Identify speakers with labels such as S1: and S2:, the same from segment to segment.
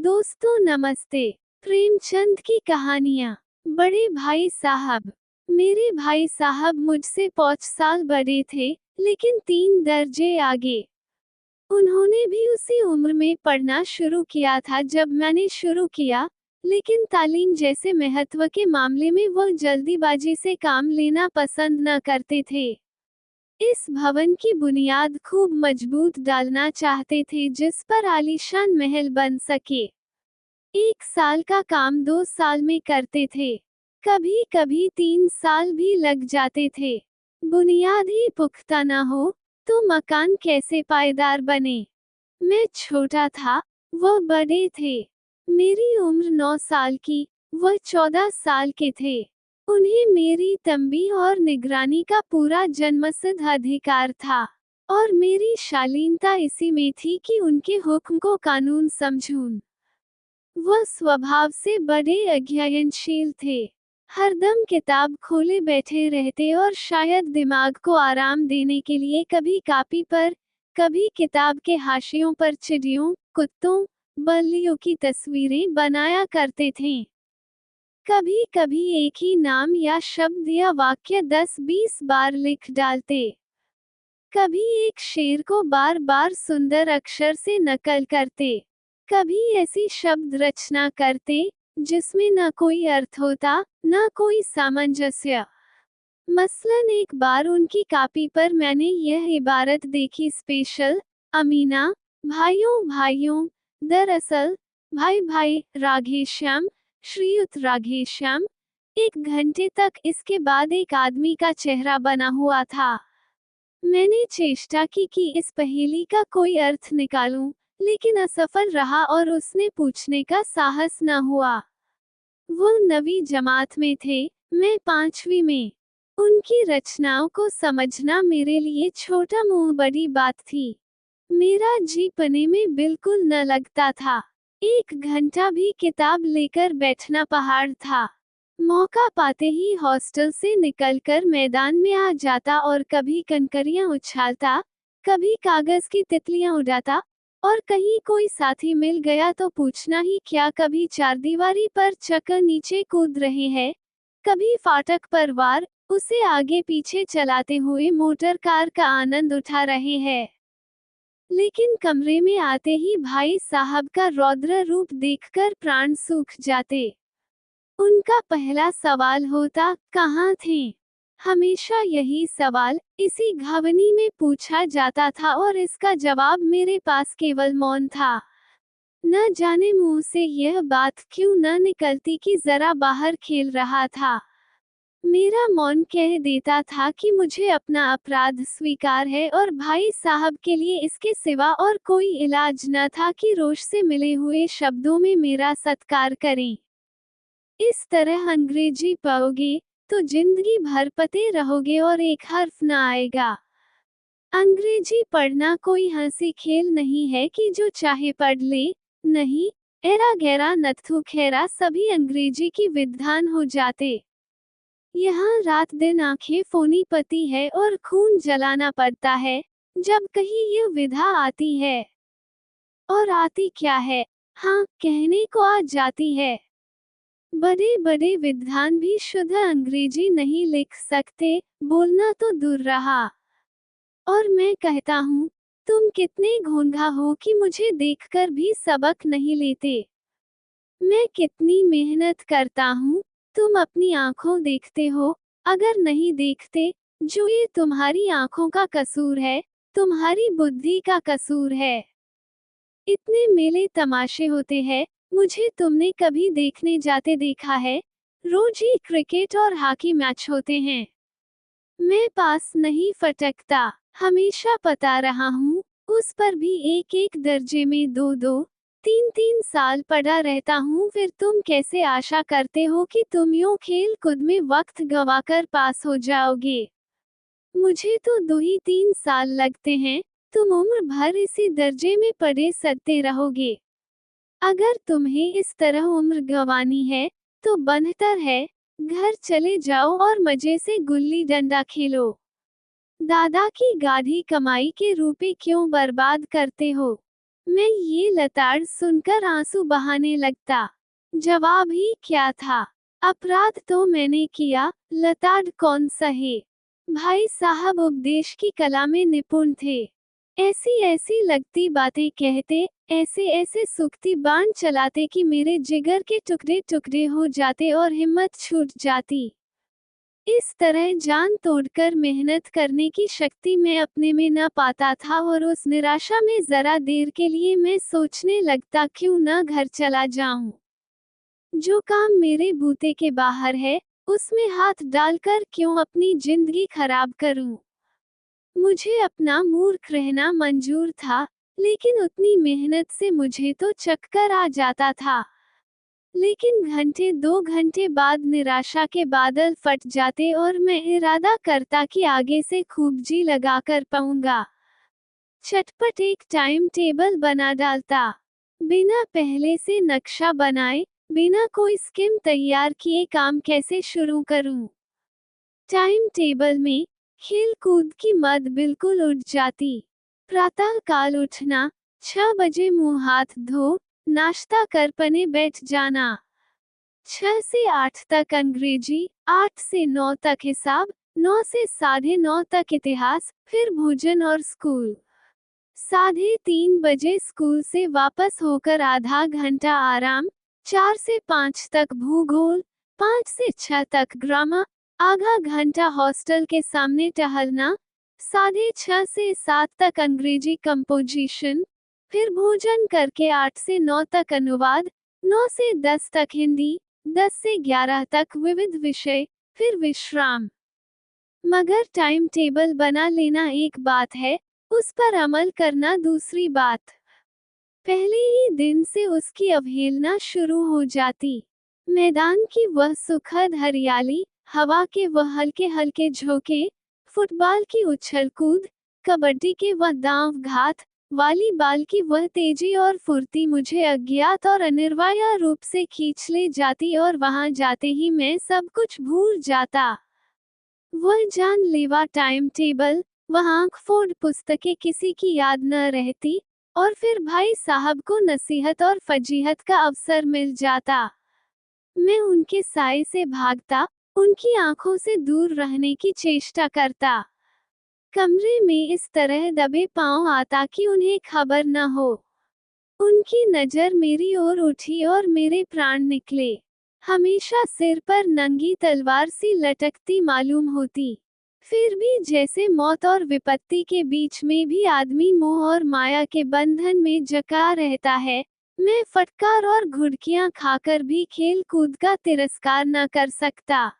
S1: दोस्तों नमस्ते। प्रेमचंद की कहानियाँ। बड़े भाई साहब। मेरे भाई साहब मुझसे 5 साल बड़े थे, लेकिन 3 दर्जे आगे। उन्होंने भी उसी उम्र में पढ़ना शुरू किया था जब मैंने शुरू किया, लेकिन तालीम जैसे महत्व के मामले में वो जल्दीबाजी से काम लेना पसंद न करते थे। इस भवन की बुनियाद खूब मजबूत डालना चाहते थे जिस पर आलीशान महल बन सके। 1 साल का काम 2 साल में करते थे। कभी कभी 3 साल भी लग जाते थे। बुनियाद ही पुख्ता न हो तो मकान कैसे पायदार बने। मैं छोटा था, वह बड़े थे। मेरी उम्र 9 साल की, वह 14 साल के थे। उन्हें मेरी तंबी और निगरानी का पूरा जन्मसिद्ध अधिकार था, और मेरी शालीनता इसी में थी कि उनके हुक्म को कानून समझूं। वह स्वभाव से बड़े अध्ययनशील थे। हरदम किताब खोले बैठे रहते और शायद दिमाग को आराम देने के लिए कभी कॉपी पर, कभी किताब के हाशियों पर चिड़ियों, कुत्तों, बल्लियों की तस्वीरें बनाया करते थे। कभी कभी एक ही नाम या शब्द या वाक्य 10-20 बार लिख डालते। कभी एक शेर को बार बार सुंदर अक्षर से नकल करते। कभी ऐसी शब्द रचना करते जिसमें न कोई अर्थ होता, न कोई सामंजस्य। मसलन एक बार उनकी कॉपी पर मैंने यह इबारत देखी स्पेशल, अमीना, भाइयों भाइयों, दरअसल, भाई भाई, राधेश्याम, श्रीयुत राधेश्याम। 1 घंटे तक इसके बाद एक आदमी का चेहरा बना हुआ था। मैंने चेष्टा की कि इस पहेली का कोई अर्थ निकालूं, लेकिन असफल रहा और उसने पूछने का साहस न हुआ। वो 9वीं जमात में थे, मैं 5वीं में। उनकी रचनाओं को समझना मेरे लिए छोटा मुंह बड़ी बात थी। मेरा जी पने में बिल्कुल न लगता था। 1 घंटा भी किताब लेकर बैठना पहाड़ था। मौका पाते ही हॉस्टल से निकलकर मैदान में आ जाता और कभी कंकरियां उछालता, कभी कागज की तितलियां उड़ाता, और कहीं कोई साथी मिल गया तो पूछना ही क्या, कभी चारदीवारी पर चक्कर नीचे कूद रहे हैं, कभी फाटक पर वार, उसे आगे पीछे चलाते हुए मोटर कार का आनंद उठा रहे हैं। लेकिन कमरे में आते ही भाई साहब का रौद्र रूप देखकर प्राण सूख जाते। उनका पहला सवाल होता, कहाँ थे? हमेशा यही सवाल इसी घावनी में पूछा जाता था और इसका जवाब मेरे पास केवल मौन था। न जाने मुंह से यह बात क्यों न निकलती कि जरा बाहर खेल रहा था। मेरा मौन कह देता था कि मुझे अपना अपराध स्वीकार है और भाई साहब के लिए इसके सिवा और कोई इलाज न था कि रोष से मिले हुए शब्दों में मेरा सत्कार करें। इस तरह अंग्रेजी पाओगे तो जिंदगी भर पते रहोगे और एक हर्फ न आएगा। अंग्रेजी पढ़ना कोई हंसी खेल नहीं है कि जो चाहे पढ़ ले। नहीं, एरा गैरा नत्थु खैरा सभी अंग्रेजी की विद्वान हो जाते। यहाँ रात दिन आंखें फोनी पती है और खून जलाना पड़ता है जब कहीं ये विधा आती है। और आती क्या है? हाँ, कहने को आ जाती है। बड़े बड़े विद्वान भी शुद्ध अंग्रेजी नहीं लिख सकते, बोलना तो दूर रहा। और मैं कहता हूँ, तुम कितने घोंघा हो कि मुझे देखकर भी सबक नहीं लेते। मैं कितनी मेहनत करता हूँ, तुम अपनी आंखों देखते हो, अगर नहीं देखते, जो ये तुम्हारी आंखों का कसूर है, तुम्हारी बुद्धि का कसूर है। इतने मेले तमाशे होते हैं, मुझे तुमने कभी देखने जाते देखा है? रोज ही क्रिकेट और हॉकी मैच होते हैं। मैं पास नहीं फटकता, हमेशा पता रहा हूँ, उस पर भी 1-1 दर्जे में 2-2, 3-3 साल पढ़ा रहता हूँ। फिर तुम कैसे आशा करते हो कि तुम यूं खेल कूद में वक्त गंवाकर पास हो जाओगे? मुझे तो 2 ही 3 साल लगते हैं, तुम उम्र भर इसी दर्जे में पड़े सड़ते रहोगे। अगर तुम्हें इस तरह उम्र गंवानी है, तो बेहतर है, घर चले जाओ और मजे से गुल्ली डंडा खेलो। दादा की गाढ़ी कमाई के रुपए क्यों बर्बाद करते हो? मैं ये लताड़ सुनकर आंसू बहाने लगता। जवाब ही क्या था? अपराध तो मैंने किया, लताड़ कौन सहे। भाई साहब उपदेश की कला में निपुण थे। ऐसी ऐसी लगती बातें कहते, ऐसे ऐसे सूखती बाण चलाते कि मेरे जिगर के टुकड़े टुकड़े हो जाते और हिम्मत छूट जाती। इस तरह जान तोड़कर मेहनत करने की शक्ति मैं अपने में न पाता था और उस निराशा में जरा देर के लिए मैं सोचने लगता क्यों न घर चला जाऊं। जो काम मेरे बूते के बाहर है, उसमें हाथ डालकर क्यों अपनी जिंदगी खराब करूं। मुझे अपना मूर्ख रहना मंजूर था, लेकिन उतनी मेहनत से मुझे तो चक्कर आ जाता था। लेकिन घंटे 2 घंटे बाद निराशा के बादल फट जाते और मैं इरादा करता कि आगे से खूब जी लगाकर पाऊंगा। चटपट एक टाइम टेबल बना डालता। बिना पहले से नक्शा बनाए, बिना कोई स्कीम तैयार किए काम कैसे शुरू करूं। टाइम टेबल में खेल कूद की मद बिल्कुल उठ जाती। प्रातः काल उठना, 6 बजे मुंह हाथ धो, नाश्ता कर पने बैठ जाना। 6 से 8 तक अंग्रेजी, 8 से 9 तक हिसाब, 9 से 9:30 तक इतिहास, फिर भोजन और स्कूल। 3:30 बजे स्कूल से वापस होकर आधा घंटा आराम, 4 से 5 तक भूगोल, 5 से 6 तक ग्रामर, आधा घंटा हॉस्टल के सामने टहलना, 6:30 से 7 तक अंग्रेजी कंपोजिशन, फिर भोजन करके 8 से 9 तक अनुवाद, 9 से 10 तक हिंदी, 10 से 11 तक विविध विषय, फिर विश्राम। मगर टाइम टेबल बना लेना एक बात है, उस पर अमल करना दूसरी बात। पहले ही दिन से उसकी अवहेलना शुरू हो जाती। मैदान की वह सुखद हरियाली, हवा के वह हल्के हल्के झोंके, फुटबॉल की उछल कूद, कबड्डी के वह दांव घात, वॉलीबॉल की वह तेजी और फुर्ती मुझे अज्ञात और अनिवार्य रूप से खींच ले जाती और वहां जाते ही मैं सब कुछ भूल जाता। वह जानलेवा टाइम टेबल, वह आंख फोड़ पुस्तकें किसी की याद न रहती, और फिर भाई साहब को नसीहत और फजीहत का अवसर मिल जाता। मैं उनके साए से भागता, उनकी आंखों से दूर रहने की चेष्टा करता। कमरे में इस तरह दबे पांव आता कि उन्हें खबर न हो। उनकी नजर मेरी ओर उठी और मेरे प्राण निकले। हमेशा सिर पर नंगी तलवार सी लटकती मालूम होती। फिर भी जैसे मौत और विपत्ति के बीच में भी आदमी मोह और माया के बंधन में जकड़ा रहता है, मैं फटकार और घुड़कियां खाकर भी खेल कूद का तिरस्कार न कर सकता।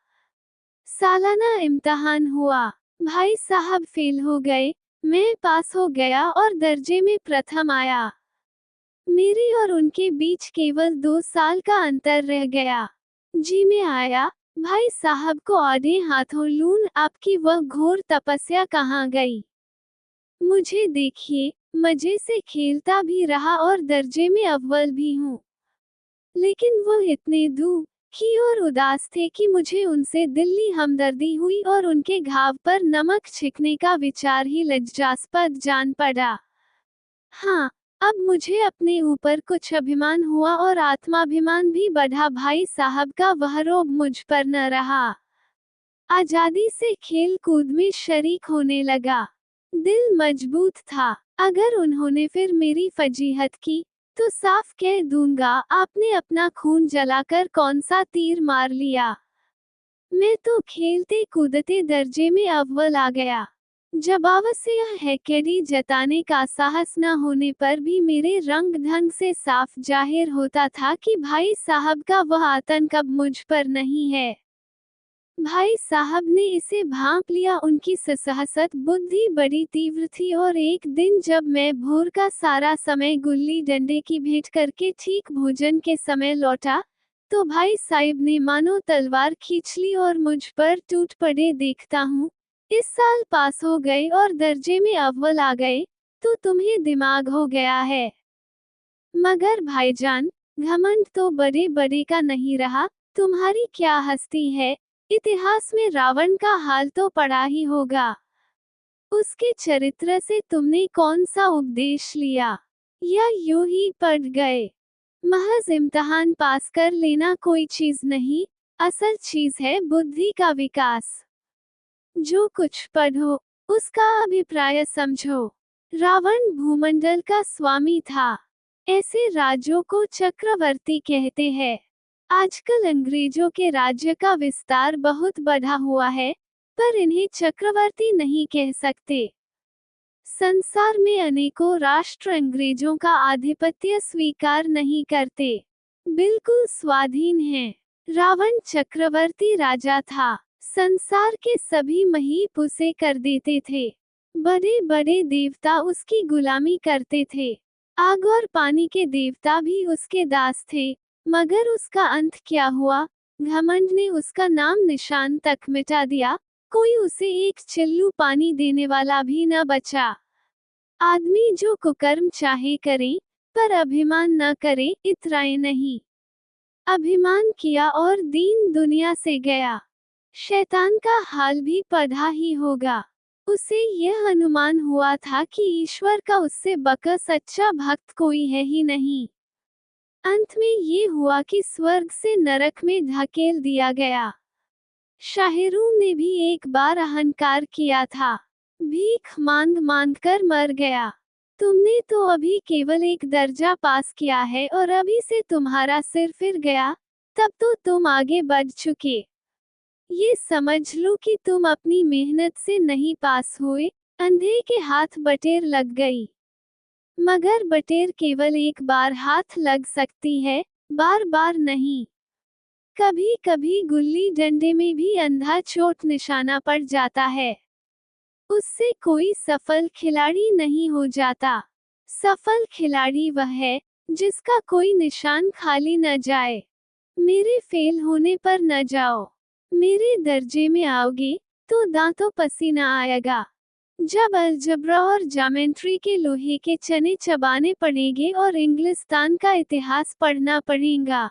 S1: सालाना इम्तिहान हुआ। भाई साहब फेल हो गए, मैं पास हो गया और दर्जे में प्रथम आया। मेरे और उनके बीच केवल 2 साल का अंतर रह गया। जी में आया, भाई साहब को आधे हाथों लूं, आपकी वह घोर तपस्या कहाँ गई। मुझे देखिए, मजे से खेलता भी रहा और दर्जे में अव्वल भी हूँ। लेकिन वो इतने दुखी और उदास थे कि मुझे उनसे दिली हमदर्दी हुई और उनके घाव पर नमक छिड़कने का विचार ही लज्जास्पद जान पड़ा। हाँ, अब मुझे अपने ऊपर कुछ अभिमान हुआ और आत्माभिमान भी बढ़ा। भाई साहब का वह रोब मुझ पर न रहा। आजादी से खेल कूद में शरीक होने लगा। दिल मजबूत था। अगर उन्होंने फिर मेरी फजीहत की, तो साफ कह दूंगा, आपने अपना खून जलाकर कौन सा तीर मार लिया। मैं तो खेलते कूदते दर्जे में अव्वल आ गया। जब अवश्य है कैडी जताने का साहस न होने पर भी मेरे रंग ढंग से साफ जाहिर होता था कि भाई साहब का वह आतंक अब मुझ पर नहीं है। भाई साहब ने इसे भांप लिया। उनकी ससाहसत बुद्धि बड़ी तीव्र थी और एक दिन जब मैं भोर का सारा समय गुल्ली डंडे की भेंट करके ठीक भोजन के समय लौटा, तो भाई साहब ने मानो तलवार खींच ली और मुझ पर टूट पड़े। देखता हूँ, इस साल पास हो गए और दर्जे में अव्वल आ गए, तो तुम्हें दिमाग हो गया है। मगर भाईजान, घमंड तो बड़े बड़े का नहीं रहा। तुम्हारी क्या हस्ती है। इतिहास में रावण का हाल तो पड़ा ही होगा। उसके चरित्र से तुमने कौन सा उपदेश लिया। या यूं ही पढ़ गए। महज इम्तिहान पास कर लेना कोई चीज नहीं, असल चीज है बुद्धि का विकास। जो कुछ पढ़ो उसका अभिप्राय समझो। रावण भूमंडल का स्वामी था। ऐसे राजों को चक्रवर्ती कहते हैं। आजकल अंग्रेजों के राज्य का विस्तार बहुत बढ़ा हुआ है, पर इन्हें चक्रवर्ती नहीं कह सकते। संसार में अनेकों राष्ट्र अंग्रेजों का आधिपत्य स्वीकार नहीं करते, बिल्कुल स्वाधीन हैं। रावण चक्रवर्ती राजा था। संसार के सभी महीप उसे कर देते थे। बड़े बड़े देवता उसकी गुलामी करते थे। आग और पानी के देवता भी उसके दास थे। मगर उसका अंत क्या हुआ? घमंड ने उसका नाम निशान तक मिटा दिया। कोई उसे एक चिल्लू पानी देने वाला भी न बचा। आदमी जो कुकर्म चाहे करे, पर अभिमान न करे, इतराए नहीं। अभिमान किया और दीन दुनिया से गया। शैतान का हाल भी पढ़ा ही होगा। उसे यह अनुमान हुआ था कि ईश्वर का उससे बका सच्चा भक्त कोई है ही नहीं। अंत में ये हुआ कि स्वर्ग से नरक में धकेल दिया गया। शाहिरों ने भी एक बार अहंकार किया था। भीख मांग मांग कर मर गया। तुमने तो अभी केवल एक दर्जा पास किया है और अभी से तुम्हारा सिर फिर गया, तब तो तुम आगे बढ़ चुके। ये समझ लो कि तुम अपनी मेहनत से नहीं पास हुए, अंधे के हाथ बटेर लग गई। मगर बटेर केवल एक बार हाथ लग सकती है, बार बार नहीं। कभी कभी गुल्ली डंडे में भी अंधा चोट निशाना पड़ जाता है। उससे कोई सफल खिलाड़ी नहीं हो जाता। सफल खिलाड़ी वह है जिसका कोई निशान खाली न जाए। मेरे फेल होने पर न जाओ। मेरे दर्जे में आओगे तो दांतों पसीना आएगा। जब अलजब्रा और ज्योमेट्री के लोहे के चने चबाने पड़ेंगे और इंग्लिस्तान का इतिहास पढ़ना पड़ेगा।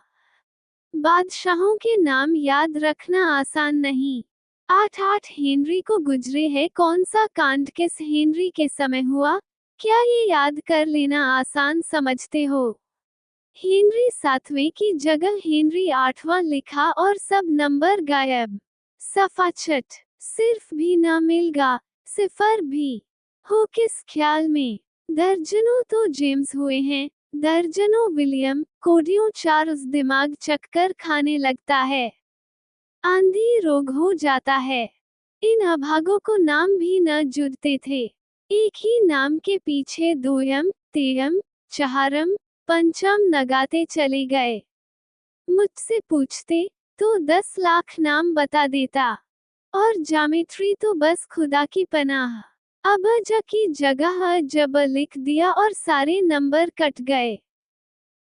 S1: बादशाहों के नाम याद रखना आसान नहीं। 8 हेनरी को गुजरे है, कौन सा कांड किस हेनरी के समय हुआ, क्या ये याद कर लेना आसान समझते हो? हेनरी 7वें की जगह हेनरी 8वां लिखा और सब नंबर गायब। सफाचट, सिर्फ भी ना मिलगा, सिफर भी हो किस ख्याल में। दर्जनों तो जेम्स हुए हैं, दर्जनों विलियम, कोडियों चार्ल्स, दिमाग चक्कर खाने लगता है। आंधी रोग हो जाता है। इन अभागों को नाम भी न जुड़ते थे। एक ही नाम के पीछे दोयम, तेयम, चहारम, पंचम लगाते चले गए। मुझसे पूछते तो 10 लाख नाम बता देता। और ज्योमेट्री तो बस खुदा की पनाह। अब ज की जगह जब लिख दिया और सारे नंबर कट गए।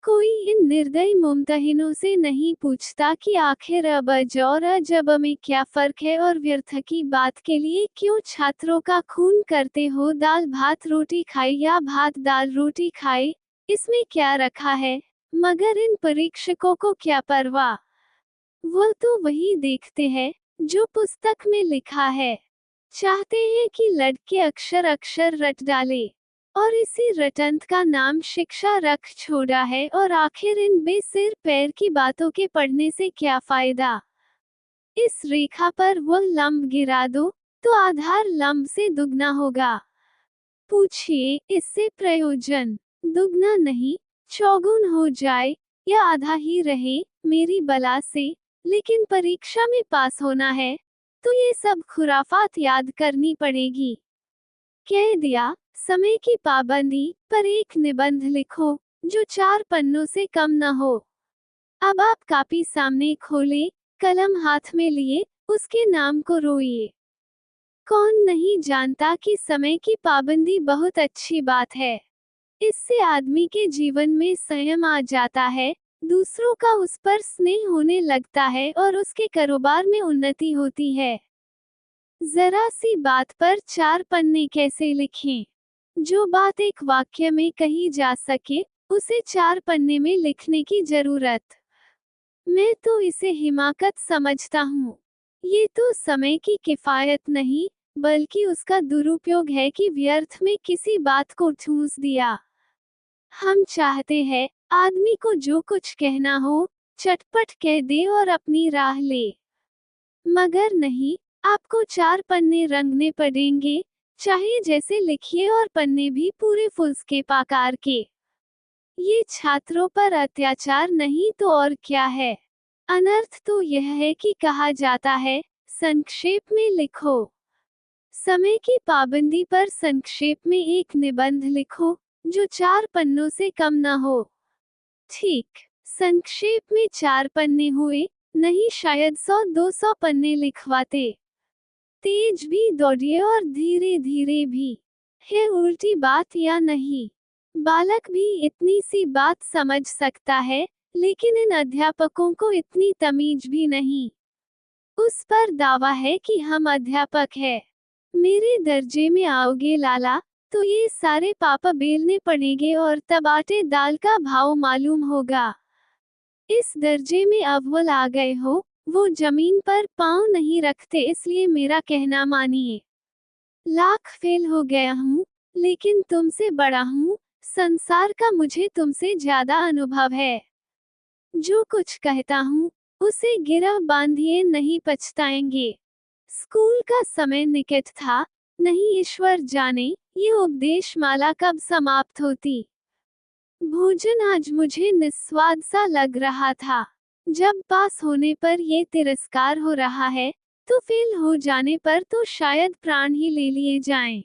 S1: कोई इन निर्दयी मुमतहिनों से नहीं पूछता कि आखिर अब ज और जब में क्या फर्क है और व्यर्थ की बात के लिए क्यों छात्रों का खून करते हो। दाल भात रोटी खाए या भात दाल रोटी खाए, इसमें क्या रखा है। मगर इन परीक्षकों को क्या परवाह। वो तो वही देखते हैं जो पुस्तक में लिखा है। चाहते हैं कि लड़के अक्षर अक्षर रट डाले। और इसी रटंत का नाम शिक्षा रख छोड़ा है। और आखिर इन बेसिर पैर की बातों के पढ़ने से क्या फायदा। इस रेखा पर वो लंब गिरा दो तो आधार लंब से दुगना होगा। पूछिए इससे प्रयोजन दुगना नहीं, चौगुन हो जाए या आधा ही रहे मेरी बला से। लेकिन परीक्षा में पास होना है तो ये सब खुराफात याद करनी पड़ेगी। कह दिया समय की पाबंदी पर एक निबंध लिखो जो 4 पन्नों से कम न हो। अब आप कापी सामने खोले, कलम हाथ में लिए, उसके नाम को रोइए। कौन नहीं जानता कि समय की पाबंदी बहुत अच्छी बात है। इससे आदमी के जीवन में संयम आ जाता है, दूसरों का उस पर स्नेह होने लगता है और उसके कारोबार में उन्नति होती है। जरा सी बात पर 4 पन्ने कैसे लिखें? जो बात एक वाक्य में कही जा सके, उसे 4 पन्ने में लिखने की जरूरत। मैं तो इसे हिमाकत समझता हूँ। ये तो समय की किफायत नहीं, बल्कि उसका दुरुपयोग है कि व्यर्थ में किसी बात को ठूंस दिया। हम चाहते हैं आदमी को जो कुछ कहना हो चटपट कह दे और अपनी राह ले, मगर नहीं, आपको 4 पन्ने रंगने पड़ेंगे, चाहे जैसे लिखिए, और पन्ने भी पूरे फुलस्केप आकार के। ये छात्रों पर अत्याचार नहीं तो और क्या है। अनर्थ तो यह है कि कहा जाता है संक्षेप में लिखो। समय की पाबंदी पर संक्षेप में एक निबंध लिखो जो 4 पन्नों से कम न हो। ठीक, संक्षेप में 4 पन्ने हुए, नहीं शायद 100-200 पन्ने लिखवाते। तेज भी दौड़िए और धीरे धीरे भी। है उल्टी बात या नहीं? बालक भी इतनी सी बात समझ सकता है, लेकिन इन अध्यापकों को इतनी तमीज भी नहीं। उस पर दावा है कि हम अध्यापक हैं। मेरे दर्जे में आओगे लाला, तो ये सारे पापा बेलने पड़ेंगे और तब आटे दाल का भाव मालूम होगा। इस दर्जे में अव्वल आ गए हो, वो जमीन पर पाँव नहीं रखते, इसलिए मेरा कहना मानिए। लाख फेल हो गया हूँ, लेकिन तुमसे बड़ा हूँ, संसार का मुझे तुमसे ज्यादा अनुभव है। जो कुछ कहता हूँ, उसे गिरह बांधिए, नहीं पछताएंगे। स्कूल का समय निकट था, नहीं ईश्वर जाने ये उपदेश माला कब समाप्त होती। भोजन आज मुझे निस्वाद सा लग रहा था। जब पास होने पर ये तिरस्कार हो रहा है, तो फेल हो जाने पर तो शायद प्राण ही ले लिए जाएं।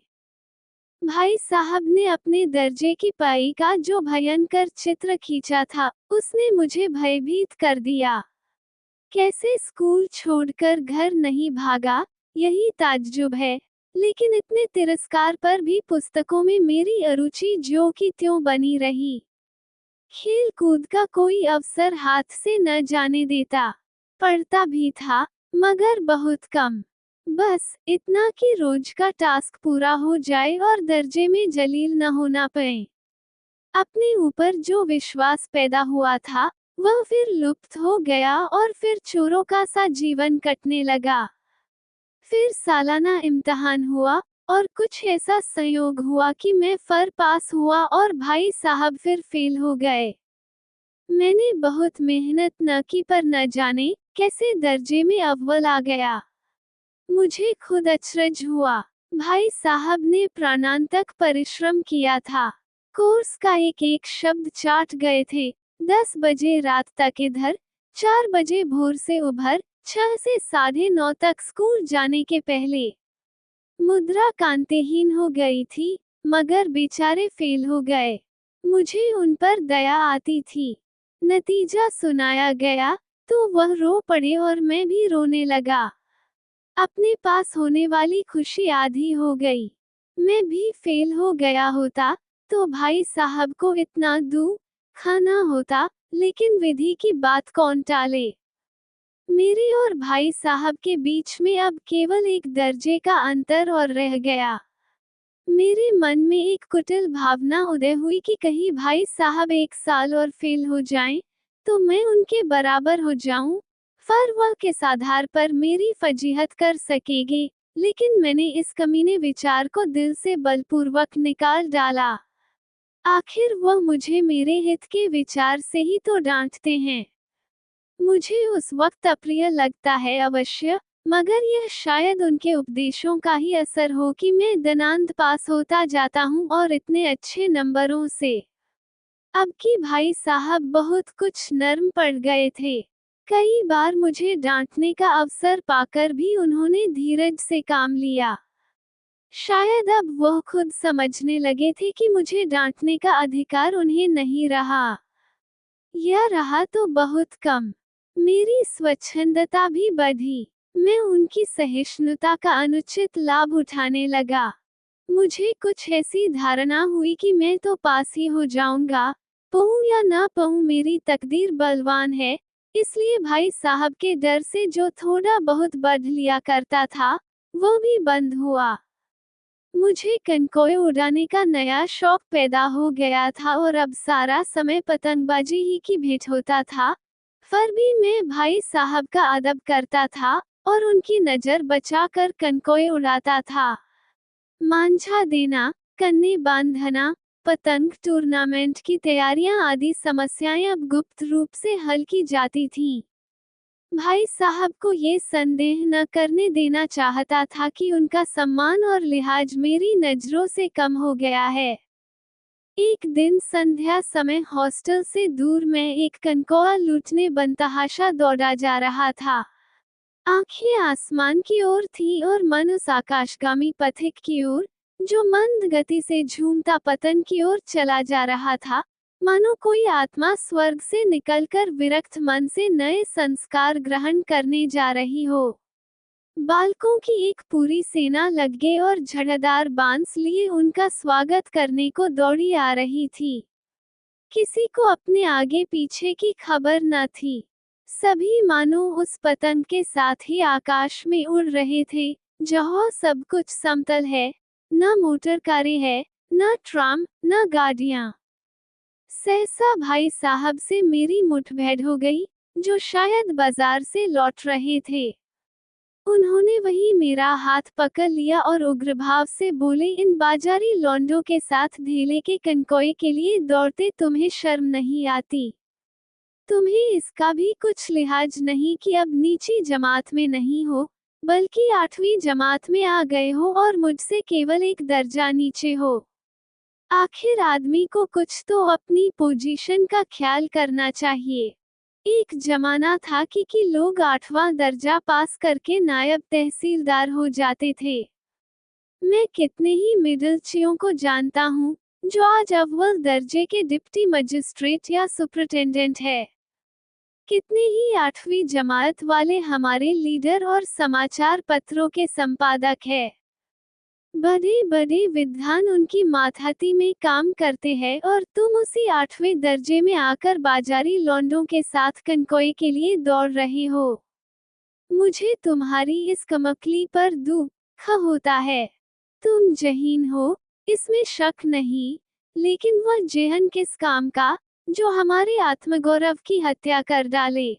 S1: भाई साहब ने अपने दर्जे की पाई का जो भयंकर चित्र खींचा था, उसने मुझे भयभीत कर दिया। कैसे स्कूल छोड़कर घर नहीं भागा, यही ताज्जुब है। लेकिन इतने तिरस्कार पर भी पुस्तकों में मेरी अरुचि ज्यों की त्यों बनी रही। खेल कूद का कोई अवसर हाथ से न जाने देता। पढ़ता भी था, मगर बहुत कम। बस इतना कि रोज का टास्क पूरा हो जाए और दर्जे में जलील न होना पड़े। अपने ऊपर जो विश्वास पैदा हुआ था, वह फिर लुप्त हो गया और फिर चोरों का सा जीवन कटने लगा। फिर सालाना इम्तिहान हुआ, और कुछ ऐसा संयोग हुआ कि मैं फर पास हुआ और भाई साहब फिर फेल हो गए। मैंने बहुत मेहनत न की, पर न जाने कैसे दर्जे में अव्वल आ गया। मुझे खुद अचरज हुआ। भाई साहब ने प्राणांतक परिश्रम किया था। कोर्स का एक एक शब्द चाट गए थे। 10 बजे रात तक इधर, 4 बजे भोर से उभर, 6 से 9:30 तक स्कूल जाने के पहले। मुद्रा कांतिहीन हो गई थी, मगर बेचारे फेल हो गए। मुझे उन पर दया आती थी। नतीजा सुनाया गया, तो वह रो पड़े और मैं भी रोने लगा। अपने पास होने वाली खुशी आधी हो गई। मैं भी फेल हो गया होता, तो भाई साहब को इतना दुख खाना होता, लेकिन विधि की बात कौन टाले। मेरे और भाई साहब के बीच में अब केवल एक दर्जे का अंतर और रह गया। मेरे मन में एक कुटिल भावना उदय हुई कि कहीं भाई साहब 1 साल और फेल हो जाएं, तो मैं उनके बराबर हो जाऊं, फिर वह किस आधार पर मेरी फजीहत कर सकेगी। लेकिन मैंने इस कमीने विचार को दिल से बलपूर्वक निकाल डाला। आखिर वह मुझे मेरे हित के विचार से ही तो डांटते हैं। मुझे उस वक्त अप्रिय लगता है अवश्य, मगर यह शायद उनके उपदेशों का ही असर हो कि मैं दिनांत पास होता जाता हूँ, और इतने अच्छे नंबरों से। अब की भाई साहब बहुत कुछ नर्म पड़ गए थे। कई बार मुझे डांटने का अवसर पाकर भी उन्होंने धीरज से काम लिया। शायद अब वह खुद समझने लगे थे कि मुझे डांटने का अधिकार उन्हें नहीं रहा, या रहा तो बहुत कम। मेरी स्वच्छंदता भी बढ़ी। मैं उनकी सहिष्णुता का अनुचित लाभ उठाने लगा। मुझे कुछ ऐसी धारणा हुई कि मैं तो पास ही हो जाऊंगा, पढ़ूं या ना पढ़ूं मेरी तकदीर बलवान है। इसलिए भाई साहब के डर से जो थोड़ा बहुत बढ़ लिया करता था, वो भी बंद हुआ। मुझे कनकोए उड़ाने का नया शौक पैदा हो गया था, और अब सारा समय पतंगबाजी ही की भेंट होता था। फिर भी मैं भाई साहब का अदब करता था, और उनकी नजर बचाकर कनकोए उड़ाता था। मांझा देना, कन्ने बांधना, पतंग टूर्नामेंट की तैयारियां आदि समस्याएं अब गुप्त रूप से हल की जाती थीं। भाई साहब को ये संदेह न करने देना चाहता था कि उनका सम्मान और लिहाज मेरी नजरों से कम हो गया है। एक दिन संध्या समय हॉस्टल से दूर मैं एक कनकौआ लूटने बनतहाशा दौड़ा जा रहा था। आंखें आसमान की ओर थीं और मन उस आकाशगामी पथिक की ओर, जो मंद गति से झूमता पतन की ओर चला जा रहा था, मानो कोई आत्मा स्वर्ग से निकलकर विरक्त मन से नए संस्कार ग्रहण करने जा रही हो। बालकों की एक पूरी सेना लग्गे और झड़दार बांस लिए उनका स्वागत करने को दौड़ी आ रही थी। किसी को अपने आगे पीछे की खबर न थी। सभी मानो उस पतंग के साथ ही आकाश में उड़ रहे थे, जहाँ सब कुछ समतल है, न मोटर कारें है, न ट्राम, न गाड़ियां। सहसा भाई साहब से मेरी मुठभेड़ हो गई, जो शायद बाजार से लौट रहे थे। उन्होंने वही मेरा हाथ पकड़ लिया और उग्र भाव से बोले, इन बाजारी लौंडों के साथ धेले के कनकोए के लिए दौड़ते तुम्हें शर्म नहीं आती? तुम्हें इसका भी कुछ लिहाज नहीं कि अब नीची जमात में नहीं हो, बल्कि 8वीं जमात में आ गए हो और मुझसे केवल एक दर्जा नीचे हो। आखिर आदमी को कुछ तो अपनी पोजीशन का ख्याल करना चाहिए। एक जमाना था कि लोग 8वां दर्जा पास करके नायब तहसीलदार हो जाते थे। मैं कितने ही मिडिलचियों को जानता हूँ, जो आज अव्वल दर्जे के डिप्टी मजिस्ट्रेट या सुपरिटेंडेंट है। कितने ही 8वीं जमात वाले हमारे लीडर और समाचार पत्रों के संपादक है। बड़े बड़े विद्वान उनकी मातहती में काम करते हैं और तुम उसी 8वें दर्जे में आकर बाजारी लौंडों के साथ कनकोए के लिए दौड़ रहे हो। मुझे तुम्हारी इस कमकली पर दुख होता है। तुम जहीन हो, इसमें शक नहीं, लेकिन वह जेहन किस काम का, जो हमारे आत्मगौरव की हत्या कर डाले?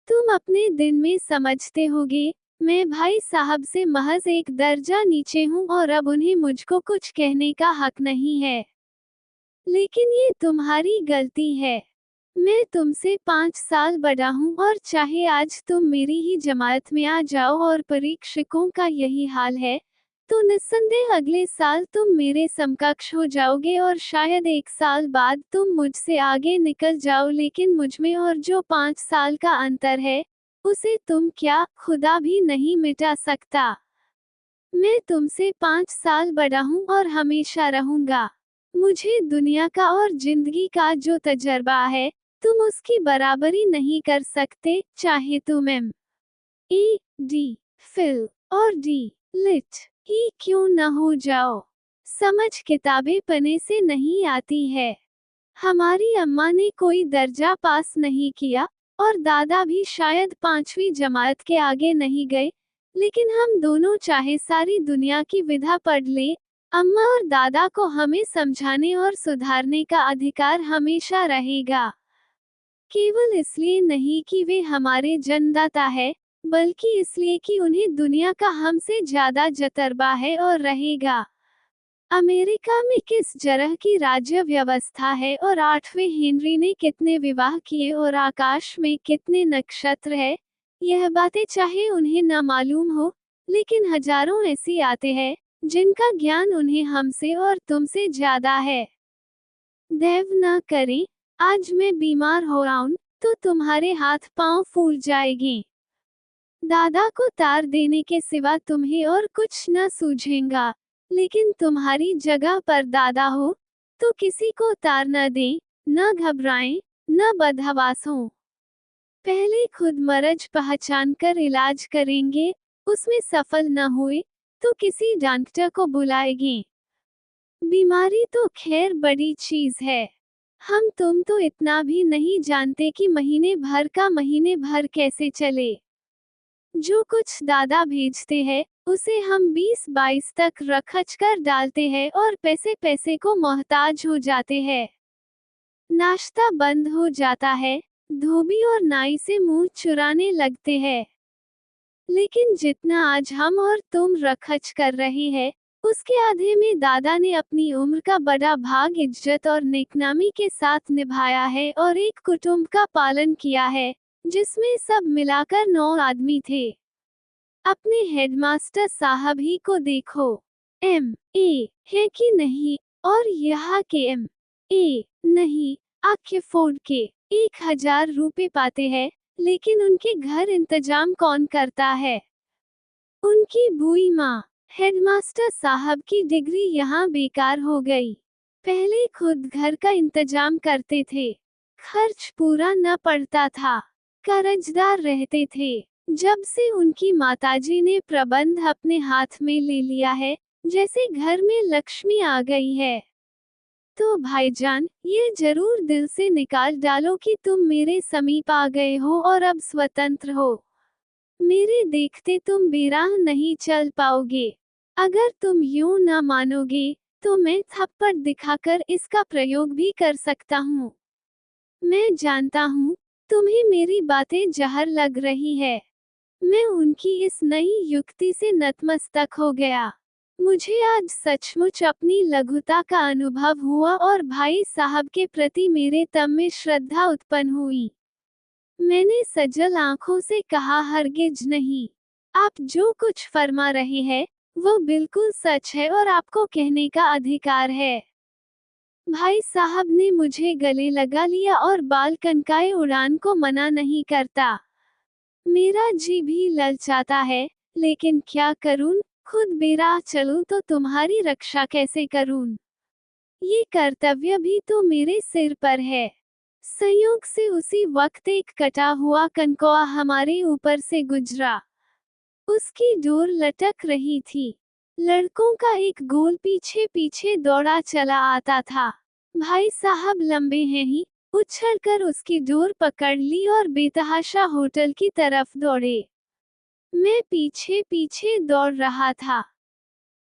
S1: तुम अपने दिन में समझते होगे, मैं भाई साहब से महज एक दर्जा नीचे हूँ और अब उन्हें मुझको कुछ कहने का हक नहीं है। लेकिन ये तुम्हारी गलती है। मैं तुमसे 5 साल बड़ा हूँ और चाहे आज तुम मेरी ही जमात में आ जाओ और परीक्षकों का यही हाल है, तो निस्संदेह अगले साल तुम मेरे समकक्ष हो जाओगे और शायद 1 साल बाद तुम मुझसे आगे निकल जाओ, लेकिन मुझमें और जो 5 साल का अंतर है, उसे तुम क्या खुदा भी नहीं मिटा सकता। मैं तुमसे 5 साल बड़ा हूँ और हमेशा रहूंगा। मुझे दुनिया का और जिंदगी का जो तजर्बा है, तुम उसकी बराबरी नहीं कर सकते, चाहे तुम M.A.D. फिल और D. लिट ही क्यों न हो जाओ। समझ किताबें पढ़ने से नहीं आती है। हमारी अम्मा ने कोई दर्जा पास नहीं किया और दादा भी शायद 5वीं जमात के आगे नहीं गए, लेकिन हम दोनों चाहे सारी दुनिया की विधा पढ़ ले, अम्मा और दादा को हमें समझाने और सुधारने का अधिकार हमेशा रहेगा। केवल इसलिए नहीं कि वे हमारे जन्मदाता है, बल्कि इसलिए कि उन्हें दुनिया का हमसे ज्यादा तजर्बा है और रहेगा। अमेरिका में किस तरह की राज्य व्यवस्था है और 8वें हेनरी ने कितने विवाह किए और आकाश में कितने नक्षत्र है, यह बातें चाहे उन्हें न मालूम हो, लेकिन हजारों ऐसी आते हैं जिनका ज्ञान उन्हें हमसे और तुमसे ज्यादा है। देव न करें, आज मैं बीमार हो रहा हूं, तो तुम्हारे हाथ पांव फूल जाएंगे। दादा को तार देने के सिवा तुम्हें और कुछ न सूझेगा, लेकिन तुम्हारी जगह पर दादा हो, तो किसी को तार न दें, न घबराएं, न बदहवास हों। पहले खुद मर्ज पहचान कर इलाज करेंगे, उसमें सफल न हुए, तो किसी डॉक्टर को बुलाएंगे। बीमारी तो खैर बड़ी चीज है। हम तुम तो इतना भी नहीं जानते कि महीने भर कैसे चले। जो कुछ दादा भेजते हैं, उसे हम 20-22 तक रखच कर डालते हैं और पैसे पैसे को मोहताज हो जाते हैं। नाश्ता बंद हो जाता है, धोबी और नाई से मुंह चुराने लगते हैं। लेकिन जितना आज हम और तुम रखच कर रहे हैं, उसके आधे में दादा ने अपनी उम्र का बड़ा भाग इज्जत और नेकनामी के साथ निभाया है और एक कुटुंब का पालन किया है, जिसमें सब मिलाकर 9 आदमी थे। अपने हेडमास्टर साहब ही को देखो। MA है कि नहीं, और यहाँ के MA नहीं, ऑक्सफोर्ड के 1000 रुपए पाते हैं, लेकिन उनके घर इंतजाम कौन करता है? उनकी बुई माँ। हेडमास्टर साहब की डिग्री यहाँ बेकार हो गई। पहले खुद घर का इंतजाम करते थे, खर्च पूरा न पड़ता था, कर्जदार रहते थे। जब से उनकी माताजी ने प्रबंध अपने हाथ में ले लिया है, जैसे घर में लक्ष्मी आ गई है। तो भाईजान, ये जरूर दिल से निकाल डालो कि तुम मेरे समीप आ गए हो और अब स्वतंत्र हो। मेरे देखते तुम बेराह नहीं चल पाओगे। अगर तुम यूं न मानोगे, तो मैं थप्पड़ दिखाकर इसका प्रयोग भी कर सकता हूँ। मैं जानता हूँ, तुम्हें मेरी बातें जहर लग रही है। मैं उनकी इस नई युक्ति से नतमस्तक हो गया। मुझे आज सचमुच अपनी लघुता का अनुभव हुआ और भाई साहब के प्रति मेरे तन में श्रद्धा उत्पन्न हुई। मैंने सजल आंखों से कहा, हरगिज नहीं। आप जो कुछ फरमा रहे हैं, वो बिल्कुल सच है और आपको कहने का अधिकार है। भाई साहब ने मुझे गले लगा लिया और बाल कनकाए उड़ान को मना नहीं करता। मेरा जी भी ललचाता है, लेकिन क्या करूं, खुद बेराह चलूं तो तुम्हारी रक्षा कैसे करूं? ये कर्तव्य भी तो मेरे सिर पर है। संयोग से उसी वक्त एक कटा हुआ कनकौआ हमारे ऊपर से गुजरा। उसकी डोर लटक रही थी। लड़कों का एक गोल पीछे पीछे दौड़ा चला आता था। भाई साहब लंबे हैं ही, उछलकर उसकी डोर पकड़ ली और बेतहाशा होटल की तरफ दौड़े। मैं पीछे पीछे दौड़ रहा था।